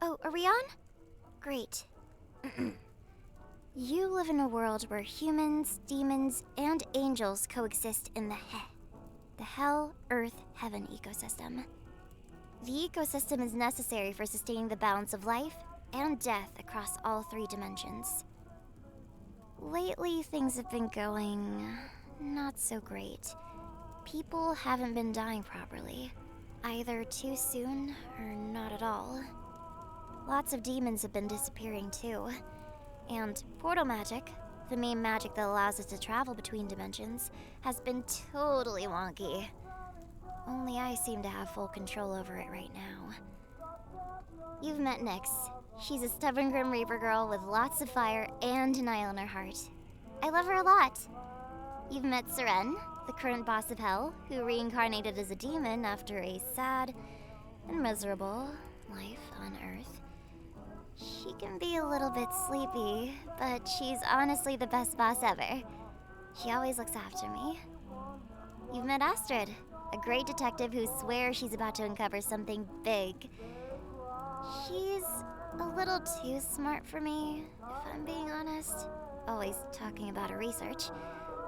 Oh, are we on? Great. You live in a world where humans, demons, and angels coexist in the Hell, Earth, Heaven ecosystem. The ecosystem is necessary for sustaining the balance of life and death across all three dimensions. Lately, things have been going not so great. People haven't been dying properly, either too soon or not at all. Lots of demons have been disappearing too. And portal magic, the main magic that allows us to travel between dimensions, has been totally wonky. Only I seem to have full control over it right now. You've met Nyx. She's a stubborn Grim Reaper girl with lots of fire and denial in her heart. I love her a lot. You've met Seren, the current boss of Hell, who reincarnated as a demon after a sad and miserable life on Earth. She can be a little bit sleepy, but she's honestly the best boss ever. She always looks after me. You've met Astrid, a great detective who swears she's about to uncover something big. She's a little too smart for me, if I'm being honest. Always talking about her research.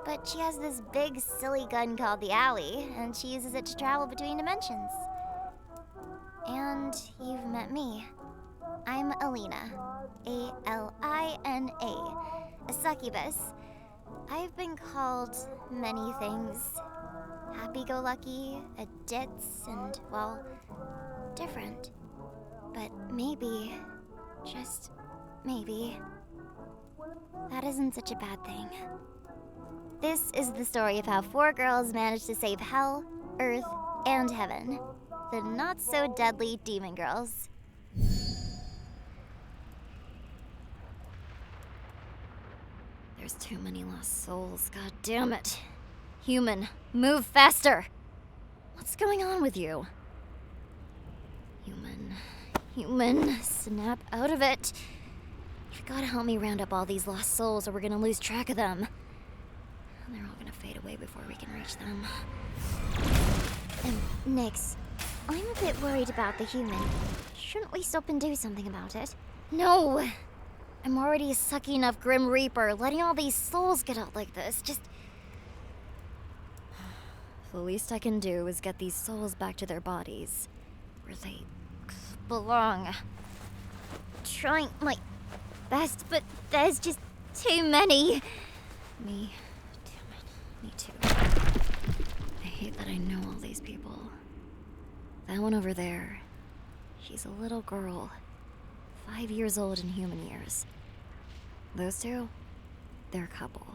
But she has this big, silly gun called the Alley, and she uses it to travel between dimensions. And you've met me. I'm Alina. A-L-I-N-A. A succubus. I've been called many things. Happy-go-lucky, a ditz, and, well, different. But maybe, just maybe, that isn't such a bad thing. This is the story of how 4 girls managed to save Hell, Earth, and Heaven. The not-so-deadly demon girls. There's too many lost souls, god damn it. Human, move faster! What's going on with you? Human, snap out of it. You've gotta help me round up all these lost souls or we're gonna lose track of them. They're all gonna fade away before we can reach them. Nyx, I'm a bit worried about the human. Shouldn't we stop and do something about it? No! I'm already a sucky enough Grim Reaper. Letting all these souls get out like this, just... The least I can do is get these souls back to their bodies, where they belong. Trying my best, but there's just too many. Me, damn it, me too. I hate that I know all these people. That one over there, she's a little girl, 5 years old in human years. Those two, they're a couple.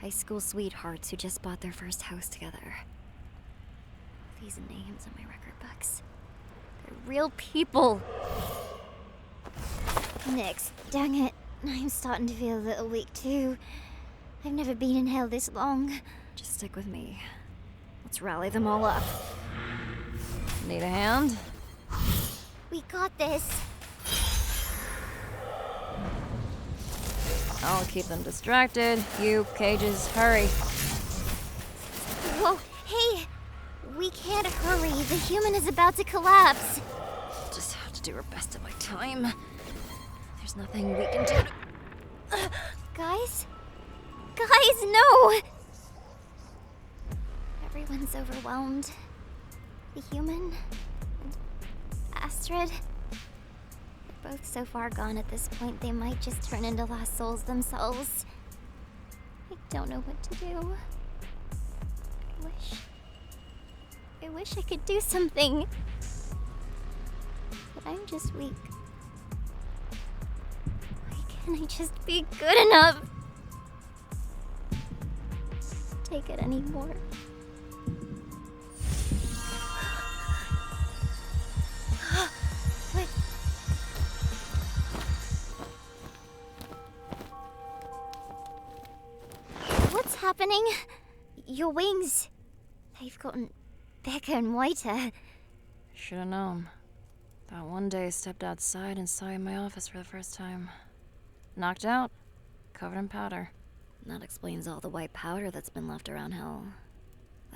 High school sweethearts who just bought their first house together. These names in my record books. They're real people. Nyx, dang it. I'm starting to feel a little weak too. I've never been in hell this long. Just stick with me. Let's rally them all up. Need a hand? We got this. I'll keep them distracted. You, Cages, hurry. Whoa, hey! We can't hurry. The human is about to collapse. Just have to do our best at my time. There's nothing we can do to... Guys? Guys, no! Everyone's overwhelmed. The human and Astrid. They're both so far gone at this point, they might just turn into lost souls themselves. I don't know what to do. I wish I could do something. But I'm just weak. Why can't I just be good enough? Take it anymore. Wait. What's happening? Your wings, they've gotten bigger and whiter. Should've known. That one day I stepped outside and saw you in my office for the first time. Knocked out, covered in powder. That explains all the white powder that's been left around Hell.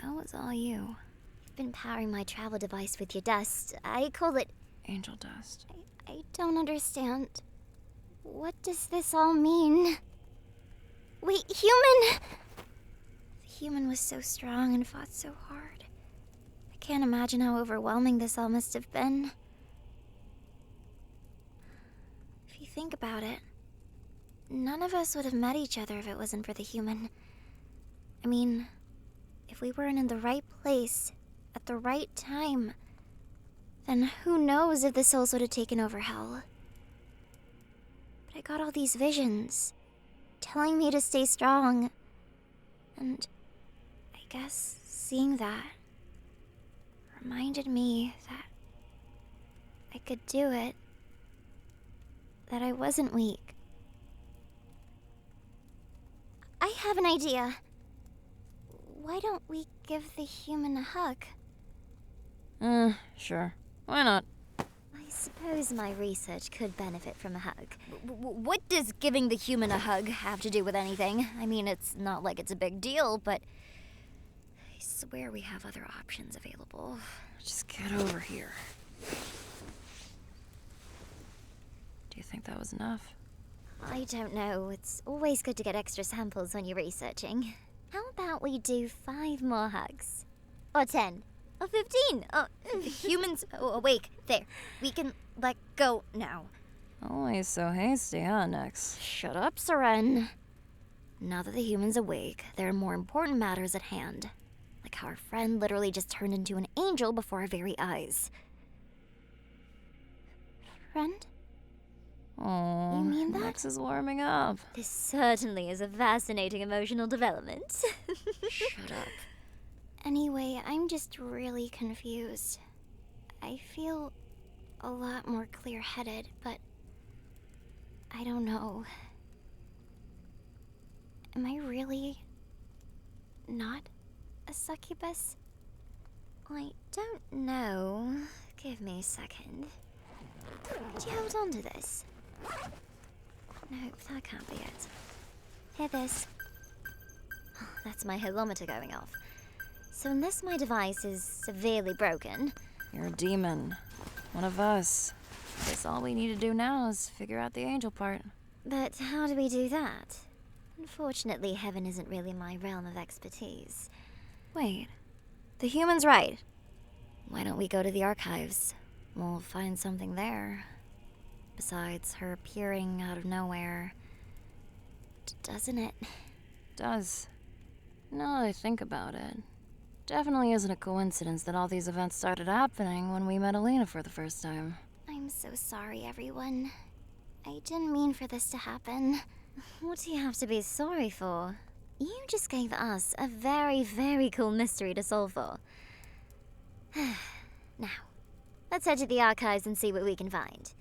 That was all you. You've been powering my travel device with your dust. I call it... Angel dust. I don't understand. What does this all mean? Wait, human! The human was so strong and fought so hard. I can't imagine how overwhelming this all must have been. If you think about it, none of us would have met each other if it wasn't for the human. I mean, if we weren't in the right place at the right time, then who knows if the souls would have taken over hell. But I got all these visions, telling me to stay strong. And I guess seeing that reminded me that I could do it, that I wasn't weak. I have an idea. Why don't we give the human a hug? Sure. Why not? I suppose my research could benefit from a hug. What does giving the human a hug have to do with anything? I mean, it's not like it's a big deal, but I swear we have other options available. Just get over here. Do you think that was enough? I don't know. It's always good to get extra samples when you're researching. How about we do 5 more hugs? Or 10? Or 15? The humans awake. There. We can let go now. Always so hasty, huh, Nix? Shut up, Seren. Now that the human's awake, there are more important matters at hand. Like how our friend literally just turned into an angel before our very eyes. Friend? Oh, You mean that? Nix is warming up. This certainly is a fascinating emotional development. Shut up. Anyway, I'm just really confused. I feel a lot more clear-headed, but I don't know. Am I really not a succubus? I don't know. Give me a second. Could you hold on to this? No, that can't be it. Hear this? Oh, that's my holometer going off. So unless my device is severely broken... You're a demon. One of us. Guess all we need to do now is figure out the angel part. But how do we do that? Unfortunately, heaven isn't really my realm of expertise. Wait, the human's right. Why don't we go to the archives? We'll find something there. Besides her appearing out of nowhere. Doesn't it? Does. Now that I think about it, definitely isn't a coincidence that all these events started happening when we met Alina for the first time. I'm so sorry, everyone. I didn't mean for this to happen. What do you have to be sorry for? You just gave us a very, very cool mystery to solve for. Now, let's head to the archives and see what we can find.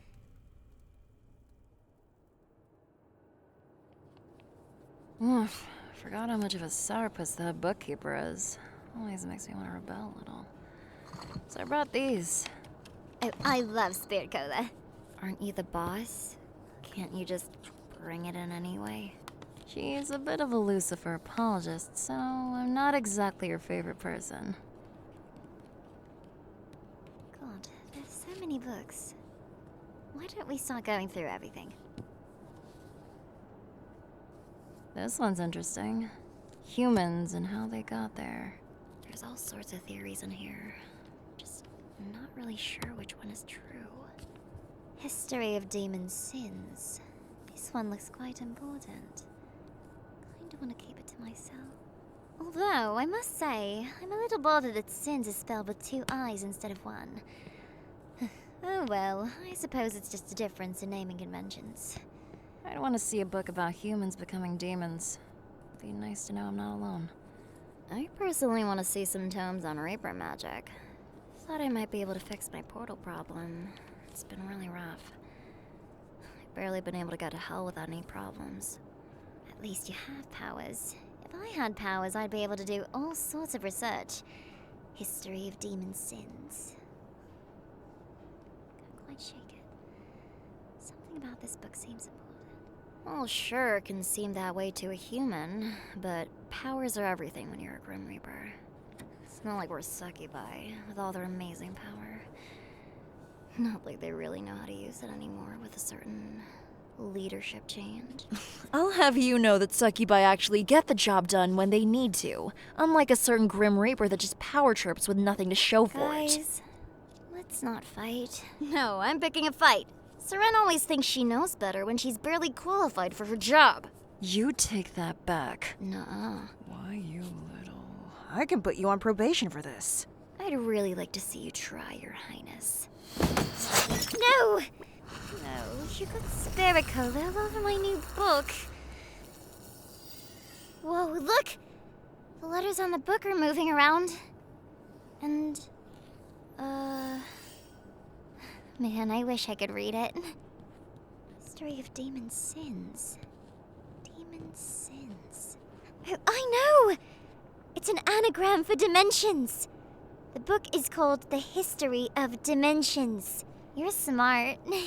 Oof, forgot how much of a sourpuss the bookkeeper is. Always makes me want to rebel a little. So I brought these. Oh, I love Spirit Cola. Aren't you the boss? Can't you just bring it in anyway? She's a bit of a Lucifer apologist, so I'm not exactly her favorite person. God, there's so many books. Why don't we start going through everything? This one's interesting. Humans and how they got there. There's all sorts of theories in here. Just not really sure which one is true. History of demon sins. This one looks quite important. Kinda want to keep it to myself. Although, I must say, I'm a little bothered that sins is spelled with 2 I's instead of 1. Oh well, I suppose it's just a difference in naming conventions. I'd want to see a book about humans becoming demons. It'd be nice to know I'm not alone. I personally want to see some tomes on Reaper magic. Thought I might be able to fix my portal problem. It's been really rough. I've barely been able to go to hell without any problems. At least you have powers. If I had powers, I'd be able to do all sorts of research. History of demon sins. Can't quite shake it. Something about this book seems important. Well, sure, it can seem that way to a human, but powers are everything when you're a Grim Reaper. It's not like we're succubi, with all their amazing power. Not like they really know how to use it anymore with a certain leadership change. I'll have you know that succubi actually get the job done when they need to, unlike a certain Grim Reaper that just power trips with nothing to show for it. Guys, let's not fight. No, I'm picking a fight. Seren always thinks she knows better when she's barely qualified for her job. You take that back. Nuh-uh. Why, you little... I can put you on probation for this. I'd really like to see you try, Your Highness. No! No, you could spare a coat all over my new book. Whoa, look! The letters on the book are moving around. And, man, I wish I could read it. Story of Demon Sins. Demon Sins. Oh, I know! It's an anagram for dimensions. The book is called The History of Dimensions. You're smart. I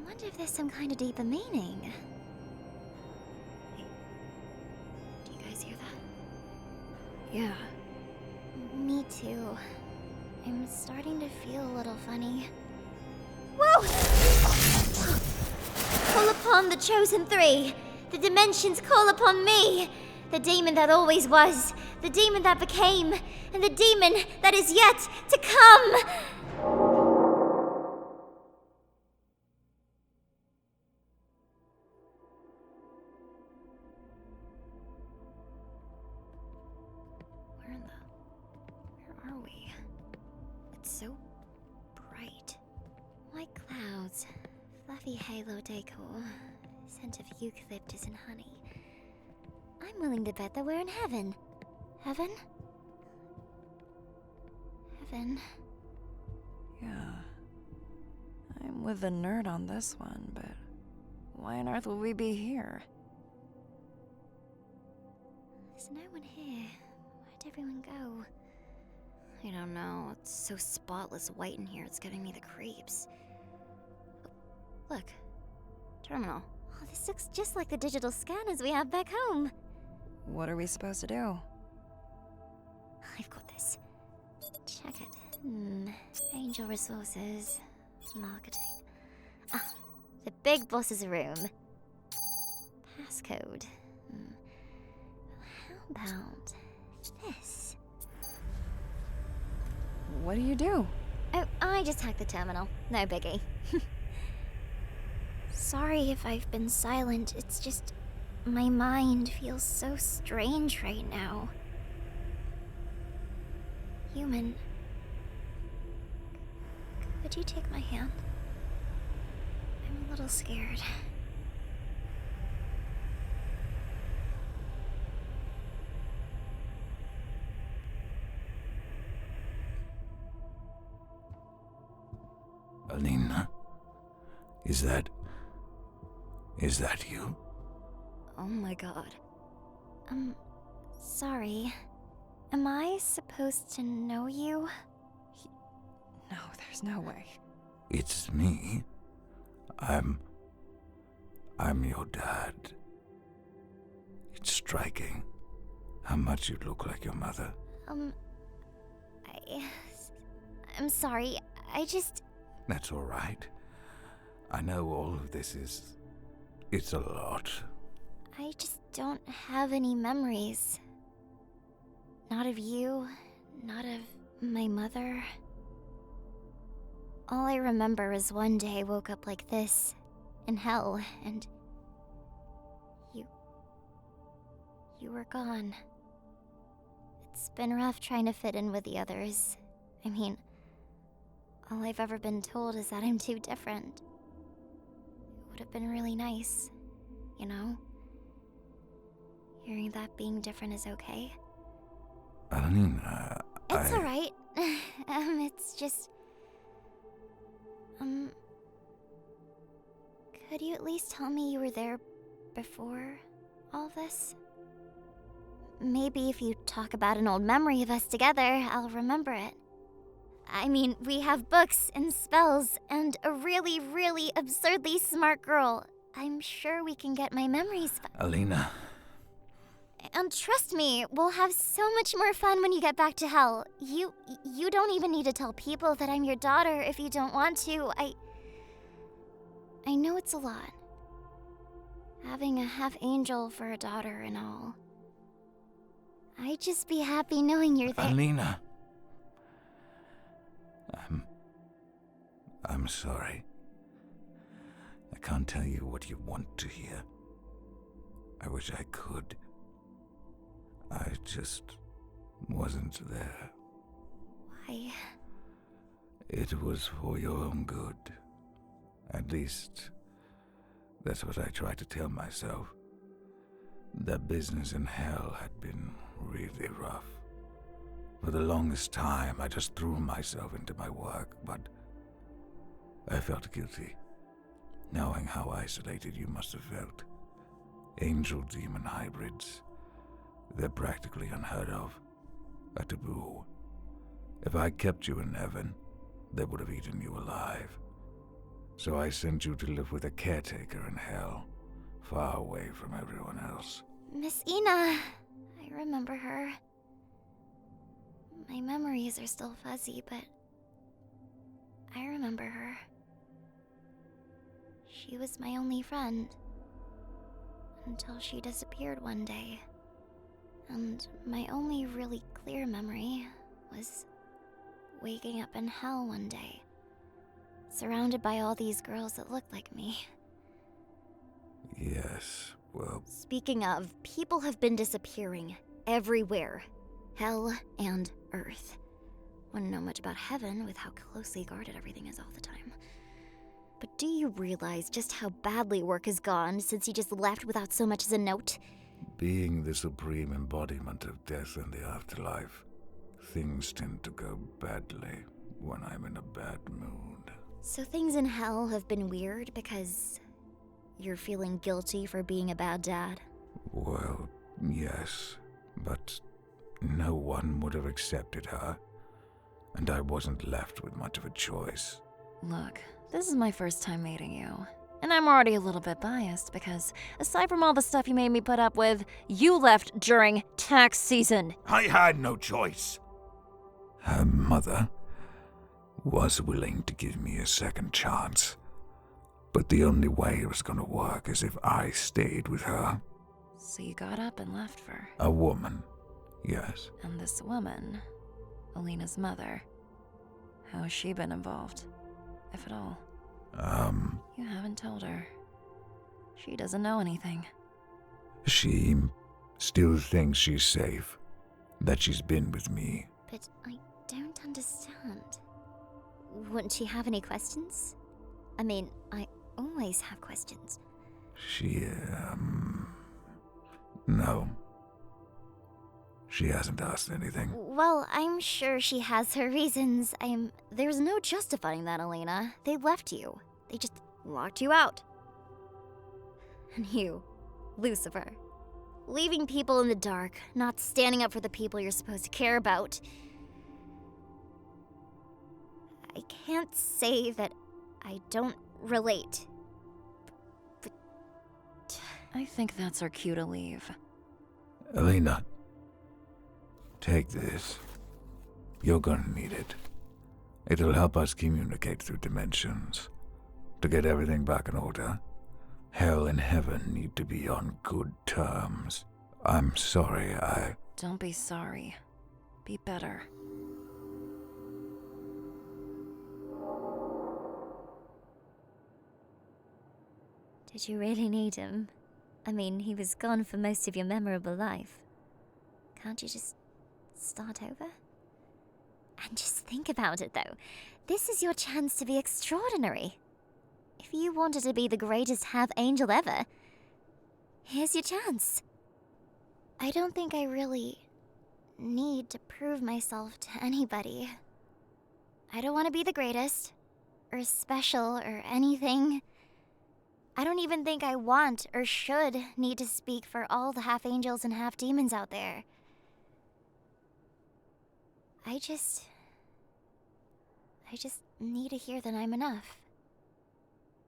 wonder if there's some kind of deeper meaning. Hey, do you guys hear that? Yeah. Me too. I'm starting to feel a little funny. Whoa! Call upon the chosen three. The dimensions call upon me. The demon that always was, the demon that became, and the demon that is yet to come. Where are we? It's so bright. White clouds, fluffy halo decor, scent of eucalyptus and honey. I'm willing to bet that we're in heaven. Heaven? Heaven. Yeah. I'm with the nerd on this one, but why on earth would we be here? There's no one here. Where'd everyone go? I don't know. It's so spotless white in here, it's giving me the creeps. Look. Terminal. Oh, this looks just like the digital scanners we have back home. What are we supposed to do? I've got this. Check it. Angel resources. Marketing. Ah, the big boss's room. Passcode. How about this? What do you do? Oh, I just hacked the terminal. No biggie. Sorry if I've been silent. It's just... my mind feels so strange right now. Human. Could you take my hand? I'm a little scared. Alina? Is that you? Oh my god. Sorry. Am I supposed to know you? No, there's no way. It's me. I'm your dad. It's striking how much you look like your mother. I'm sorry. I just... That's all right. I know all of this it's a lot. I just don't have any memories. Not of you, not of my mother. All I remember is one day I woke up like this, in hell, and you were gone. It's been rough trying to fit in with the others. I mean, all I've ever been told is that I'm too different. It would have been really nice, you know? Hearing that being different is okay. Alina, It's alright. It's just... Could you at least tell me you were there before all this? Maybe if you talk about an old memory of us together, I'll remember it. I mean, we have books and spells and a really, really absurdly smart girl. I'm sure we can get my memories back. Alina. And trust me, we'll have so much more fun when you get back to hell. You don't even need to tell people that I'm your daughter if you don't want to. I know it's a lot. Having a half-angel for a daughter and all. I'd just be happy knowing you're there. Alina. I'm sorry. I can't tell you what you want to hear. I wish I could. I just wasn't there. Why? It was for your own good. At least, that's what I tried to tell myself. That business in hell had been really rough. For the longest time, I just threw myself into my work, but I felt guilty, knowing how isolated you must have felt. Angel-demon hybrids. They're practically unheard of. A taboo. If I kept you in heaven, they would have eaten you alive. So I sent you to live with a caretaker in hell, far away from everyone else. Miss Ina. I remember her. My memories are still fuzzy, but I remember her. She was my only friend. Until she disappeared one day. And my only really clear memory was waking up in hell one day, surrounded by all these girls that looked like me. Yes, well... Speaking of, people have been disappearing everywhere. Hell and Earth. Wouldn't know much about heaven with how closely guarded everything is all the time. But do you realize just how badly work has gone since he just left without so much as a note? Being the supreme embodiment of death and the afterlife, things tend to go badly when I'm in a bad mood. So things in hell have been weird because you're feeling guilty for being a bad dad? Well, yes, but no one would have accepted her, and I wasn't left with much of a choice. Look, this is my first time meeting you. And I'm already a little bit biased because, aside from all the stuff you made me put up with, you left during tax season. I had no choice. Her mother was willing to give me a second chance, but the only way it was going to work is if I stayed with her. So you got up and left for... A woman, yes. And this woman, Alina's mother, how has she been involved, if at all? You haven't told her. She doesn't know anything. She still thinks she's safe, that she's been with me. But I don't understand. Wouldn't she have any questions? I mean, I always have questions. She, no. She hasn't asked anything. Well, I'm sure she has her reasons. There's no justifying that, Alina. They left you. They just locked you out. And you, Lucifer, leaving people in the dark, not standing up for the people you're supposed to care about. I can't say that I don't relate. But I think that's our cue to leave. Alina, take this. You're gonna need it. It'll help us communicate through dimensions. To get everything back in order, hell and heaven need to be on good terms. I'm sorry, Don't be sorry. Be better. did you really need him? I mean, he was gone for most of your memorable life. Can't you just start over? And just think about it, though. This is your chance to be extraordinary. If you wanted to be the greatest half-angel ever, here's your chance. I don't think I really need to prove myself to anybody. I don't want to be the greatest, or special, or anything. I don't even think I want or should need to speak for all the half-angels and half-demons out there. I just need to hear that I'm enough.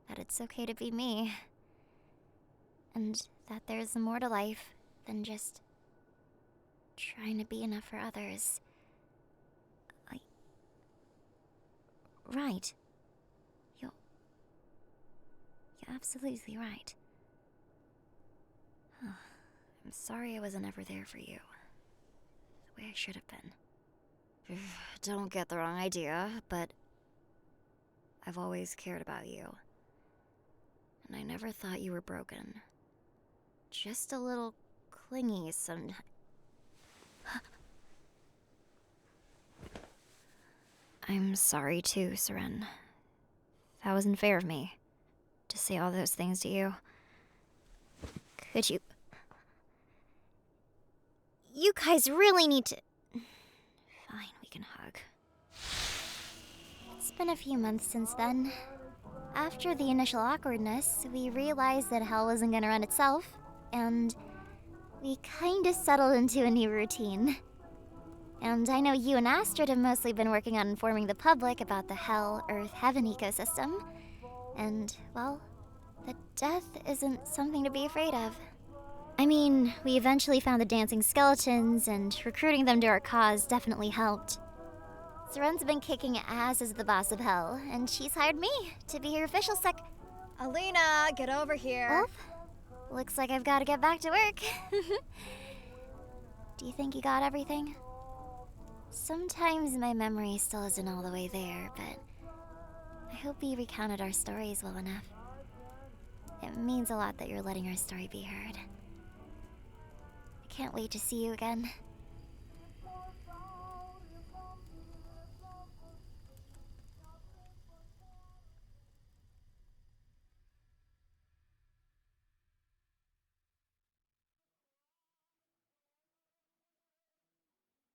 That it's okay to be me. And that there's more to life than just trying to be enough for others. Right. You're absolutely right. I'm sorry I wasn't ever there for you. The way I should have been. Don't get the wrong idea, but I've always cared about you. And I never thought you were broken. Just a little clingy sometimes. I'm sorry too, Seren. That wasn't fair of me, to say all those things to you. Could you... You guys really need to... Fine, we can hug. It's been a few months since then. After the initial awkwardness, we realized that hell wasn't gonna run itself, and we kinda settled into a new routine. And I know you and Astrid have mostly been working on informing the public about the Hell, Earth, Heaven ecosystem. And, well, the death isn't something to be afraid of. I mean, we eventually found the dancing skeletons, and recruiting them to our cause definitely helped. Seren's been kicking ass as the boss of Hell, and she's hired me to be her official Alina, get over here! Oh, looks like I've got to get back to work. Do you think you got everything? Sometimes my memory still isn't all the way there, but I hope you recounted our stories well enough. It means a lot that you're letting our story be heard. I can't wait to see you again.